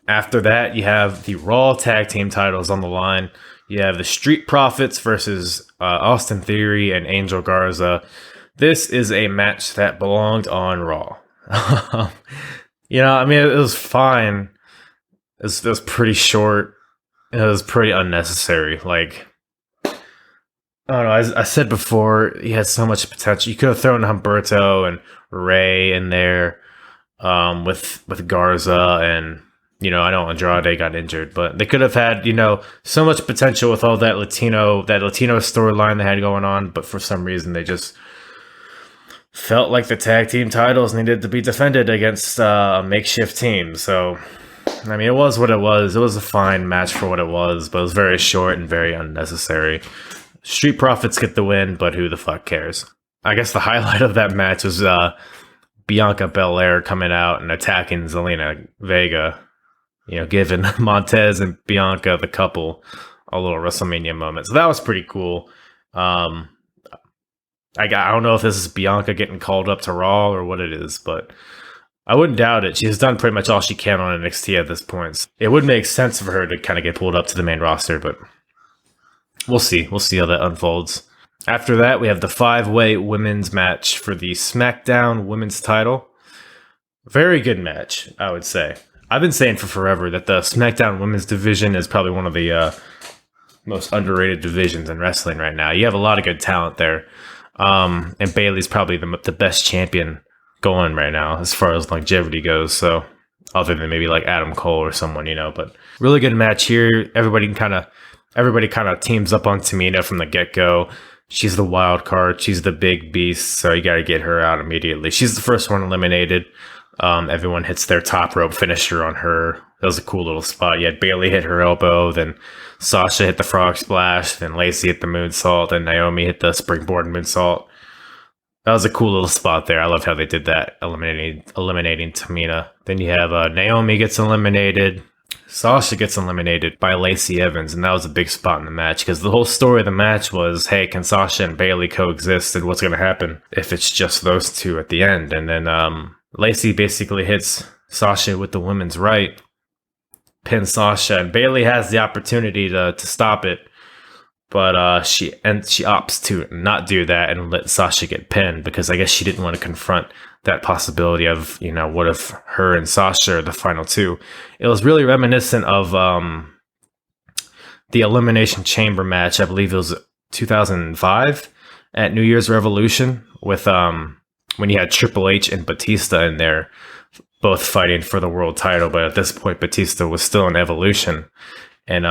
After that, you have the Raw tag team titles on the line. You have the Street Profits versus Austin Theory and Angel Garza. This is a match that belonged on Raw. It was fine. It was pretty short. It was pretty unnecessary. I don't know. As I said before, he had so much potential. You could have thrown Humberto and Ray in there with Garza, and I know Andrade got injured, but they could have had so much potential with all that Latino storyline they had going on. But for some reason, they just felt like the tag team titles needed to be defended against a makeshift team. So. It was what it was. It was a fine match for what it was, but it was very short and very unnecessary. Street Profits get the win, but who the fuck cares? I guess the highlight of that match was Bianca Belair coming out and attacking Zelina Vega, giving Montez and Bianca, the couple, a little WrestleMania moment. So that was pretty cool. I don't know if this is Bianca getting called up to Raw or what it is, but I wouldn't doubt it. She's done pretty much all she can on NXT at this point. So it would make sense for her to kind of get pulled up to the main roster, but we'll see. We'll see how that unfolds. After that, we have the 5-way women's match for the SmackDown women's title. Very good match, I would say. I've been saying for forever that the SmackDown women's division is probably one of the most underrated divisions in wrestling right now. You have a lot of good talent there. And Bayley's probably the best champion going right now as far as longevity goes, so other than maybe like Adam Cole or someone, but really good match here. Everybody kind of teams up on Tamina from the get-go. She's the wild card, she's the big beast, so you got to get her out immediately. She's the first one eliminated. Everyone hits their top rope finisher on her. That was a cool little spot. You had Bayley hit her elbow, then Sasha hit the frog splash, then Lacey hit the moonsault, and Naomi hit the springboard moonsault. That was a cool little spot there. I loved how they did that, eliminating Tamina. Then you have Naomi gets eliminated. Sasha gets eliminated by Lacey Evans, and that was a big spot in the match because the whole story of the match was, hey, can Sasha and Bayley coexist, and what's going to happen if it's just those two at the end? And then Lacey basically hits Sasha with the women's right, pins Sasha, and Bayley has the opportunity to stop it. But she opts to not do that and let Sasha get pinned because I guess she didn't want to confront that possibility of, what if her and Sasha are the final two. It was really reminiscent of the Elimination Chamber match. I believe it was 2005 at New Year's Revolution with when you had Triple H and Batista in there, both fighting for the world title. But at this point, Batista was still in Evolution, and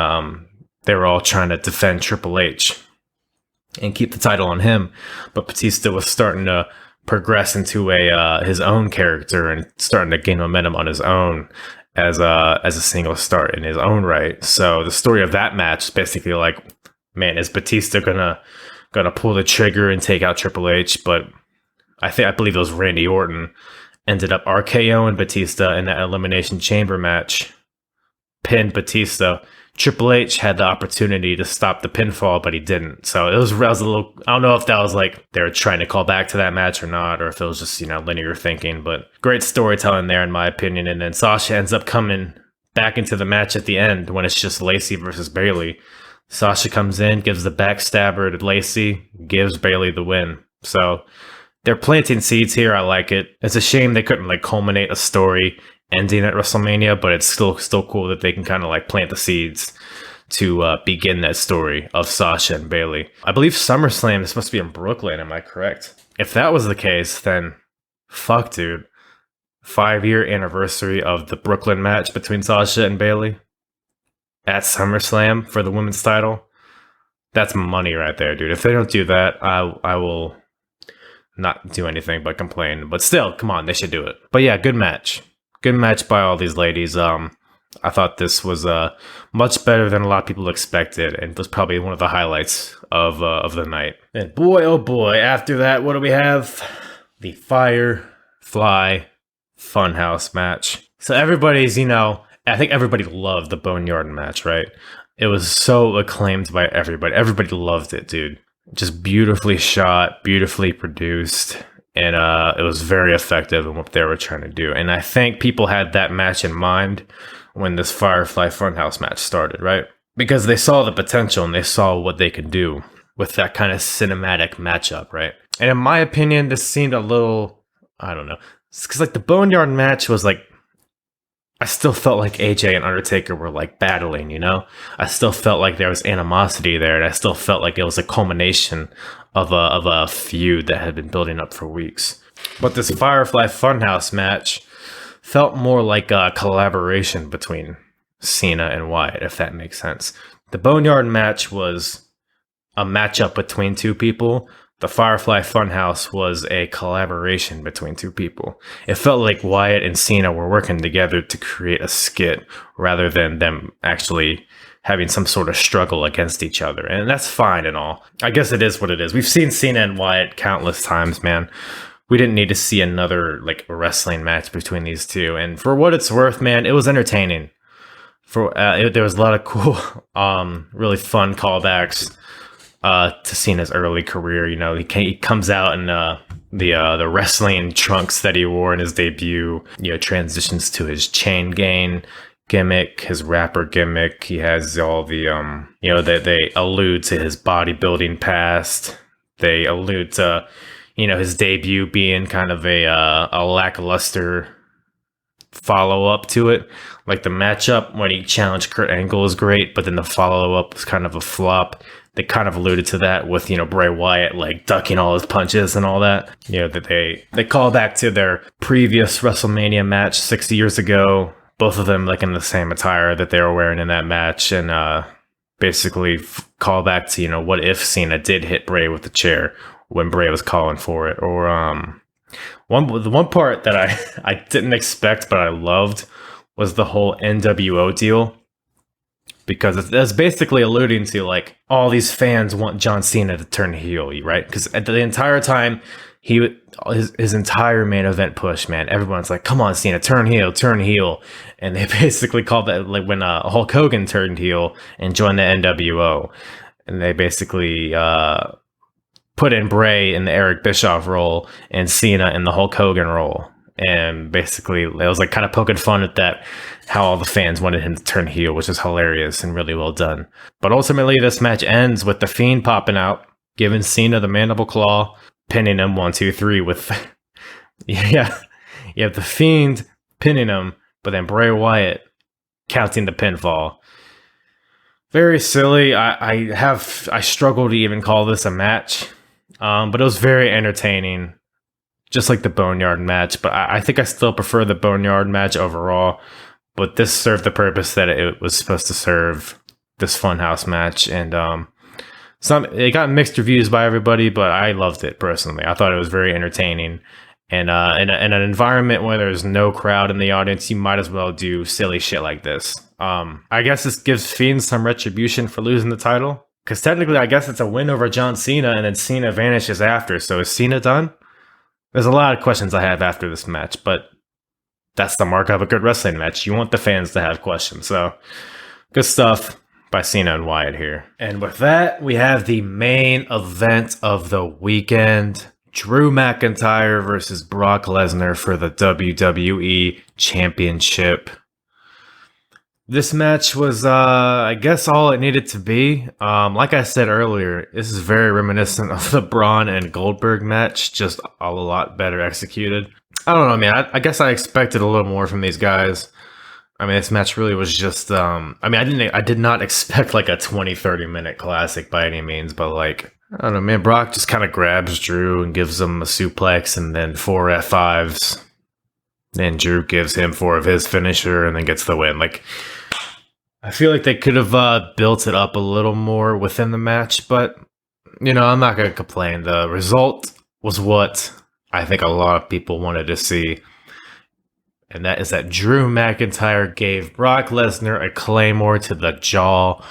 they were all trying to defend Triple H and keep the title on him. But Batista was starting to progress into his own character and starting to gain momentum on his own as a single start in his own right. So the story of that match is basically like, man, is Batista gonna pull the trigger and take out Triple H? But I believe it was Randy Orton ended up RKOing Batista in that Elimination Chamber match, pinned Batista. Triple H had the opportunity to stop the pinfall, but he didn't. So it was a little, I don't know if that was like they were trying to call back to that match or not, or if it was just, linear thinking, but great storytelling there in my opinion. And then Sasha ends up coming back into the match at the end when it's just Lacey versus Bayley. Sasha comes in, gives the backstabber to Lacey, gives Bayley the win. So they're planting seeds here. I like it. It's a shame they couldn't like culminate a story ending at WrestleMania, but it's still cool that they can kind of like plant the seeds to begin that story of Sasha and Bayley. I believe SummerSlam is supposed to be in Brooklyn. Am I correct? If that was the case, then fuck, dude. 5-year anniversary of the Brooklyn match between Sasha and Bayley at SummerSlam for the women's title. That's money right there, dude. If they don't do that, I will not do anything but complain. But still, come on, they should do it. But yeah, good match. Good match by all these ladies. I thought this was much better than a lot of people expected, and was probably one of the highlights of the night. And boy, oh boy, after that, what do we have? The Firefly Funhouse match. So everybody's, I think everybody loved the Boneyard match, right? It was so acclaimed by everybody. Everybody loved it, dude. Just beautifully shot, beautifully produced. And it was very effective in what they were trying to do. And I think people had that match in mind when this Firefly Funhouse match started, right? Because they saw the potential and they saw what they could do with that kind of cinematic matchup, right? And in my opinion, this seemed a little, I don't know. Because like the Boneyard match was like, I still felt like AJ and Undertaker were like battling, I still felt like there was animosity there, and I still felt like it was a culmination of a feud that had been building up for weeks. But this Firefly Funhouse match felt more like a collaboration between Cena and Wyatt, if that makes sense. The Boneyard match was a matchup between two people. The Firefly Funhouse was a collaboration between two people. It felt like Wyatt and Cena were working together to create a skit rather than them actually having some sort of struggle against each other. And that's fine and all. I guess it is what it is. We've seen Cena and Wyatt countless times, man. We didn't need to see another like wrestling match between these two. And for what it's worth, man, it was entertaining. There was a lot of cool, really fun callbacks to Cena's early career. He comes out in the wrestling trunks that he wore in his debut, transitions to his chain gang gimmick, his rapper gimmick. He has all the they allude to his bodybuilding past. They allude to his debut being kind of a lackluster follow-up to it. Like the matchup when he challenged Kurt Angle is great, but then the follow-up was kind of a flop. They kind of alluded to that with, Bray Wyatt, like ducking all his punches and all that. That they call back to their previous WrestleMania match 6 years ago. Both of them like in the same attire that they were wearing in that match, and basically call back to, what if Cena did hit Bray with the chair when Bray was calling for it. Or the one part that I didn't expect but I loved was the whole NWO deal. Because it's basically alluding to like all these fans want John Cena to turn heel, right? Because at the entire time, his entire main event push, man, everyone's like, "Come on, Cena, turn heel," and they basically called that like when Hulk Hogan turned heel and joined the NWO, and they basically put in Bray in the Eric Bischoff role and Cena in the Hulk Hogan role. And basically, it was like kind of poking fun at that, how all the fans wanted him to turn heel, which is hilarious and really well done. But ultimately, this match ends with The Fiend popping out, giving Cena the mandible claw, pinning him 1, 2, 3 with, yeah, you have The Fiend pinning him, but then Bray Wyatt counting the pinfall. Very silly. I struggle to even call this a match, but it was very entertaining, just like the Boneyard match. But I think I still prefer the Boneyard match overall. But this served the purpose that it was supposed to serve, this Funhouse match, and it got mixed reviews by everybody, but I loved it personally. I thought it was very entertaining. And in an environment where there's no crowd in the audience, you might as well do silly shit like this. I guess this gives Fiend some retribution for losing the title. Because technically, I guess it's a win over John Cena, and then Cena vanishes after. So is Cena done? There's a lot of questions I have after this match, but that's the mark of a good wrestling match. You want the fans to have questions. So good stuff by Cena and Wyatt here. And with that, we have the main event of the weekend. Drew McIntyre versus Brock Lesnar for the WWE Championship. This match was, I guess, all it needed to be. Like I said earlier, this is very reminiscent of the Braun and Goldberg match, just a lot better executed. I don't know, man. I guess I expected a little more from these guys. I mean, this match really was just, I did not expect like a 20-30 minute classic by any means, but like, I don't know, man. Brock just kind of grabs Drew and gives him a suplex and then 4 F5s. Then Drew gives him 4 of his finisher and then gets the win. Like, I feel like they could have built it up a little more within the match, but, you know, I'm not going to complain. The result was what I think a lot of people wanted to see. And that is that Drew McIntyre gave Brock Lesnar a Claymore to the jaw,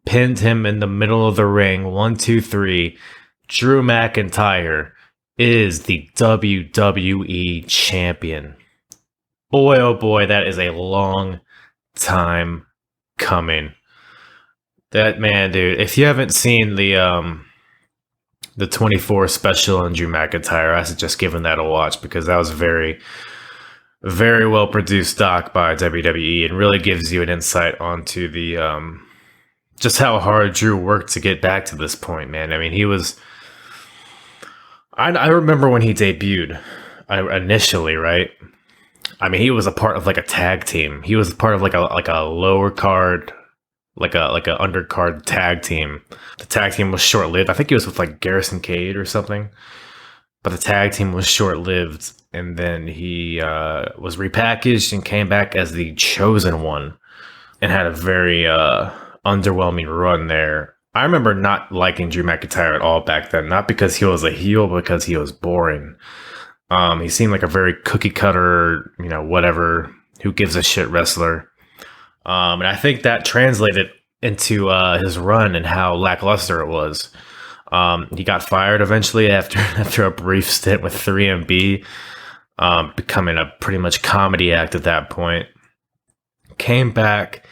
pinned him in the middle of the ring. 1, 2, 3. Drew McIntyre is the WWE champion. Boy, oh boy, that is a long time coming. That man, dude. If you haven't seen the 24 special on Drew McIntyre, I suggest giving that a watch because that was very, very well produced doc by WWE and really gives you an insight onto the just how hard Drew worked to get back to this point, man. I mean, he was. I remember when he debuted initially, right? I mean, he was a part of like a tag team. He was part of like a lower card, like a undercard tag team. The tag team was short lived. I think he was with like Garrison Cade or something. But the tag team was short lived, and then he was repackaged and came back as the Chosen One, and had a very underwhelming run there. I remember not liking Drew McIntyre at all back then, not because he was a heel, but because he was boring. He seemed like a very cookie cutter, you know, whatever, who gives a shit wrestler. And I think that translated into his run and how lackluster it was. He got fired eventually after a brief stint with 3MB, becoming a pretty much comedy act at that point. Came back,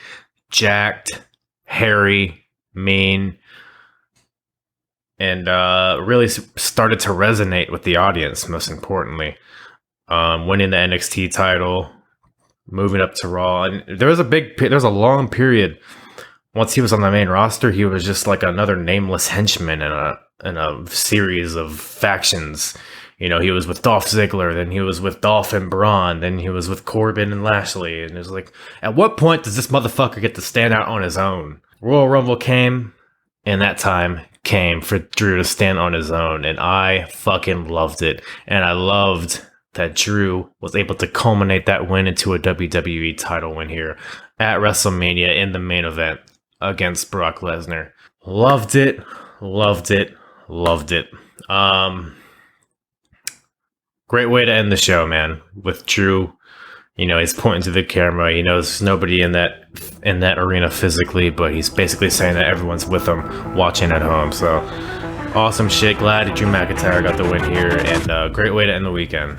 jacked, hairy, mean, and really started to resonate with the audience, most importantly. Winning the NXT title, moving up to Raw. And there was a long period. Once he was on the main roster, he was just like another nameless henchman in a series of factions. You know, he was with Dolph Ziggler, then he was with Dolph and Braun, then he was with Corbin and Lashley. And it was like, at what point does this motherfucker get to stand out on his own? Royal Rumble came, and that time came for Drew to stand on his own, and I fucking loved it. And I loved that Drew was able to culminate that win into a WWE title win here at WrestleMania in the main event against Brock Lesnar. Loved it, loved it, loved it. Great way to end the show, man, with Drew. You know, he's pointing to the camera. He knows there's nobody in that arena physically, but he's basically saying that everyone's with him watching at home. So awesome shit. Glad Drew McIntyre got the win here, and great way to end the weekend.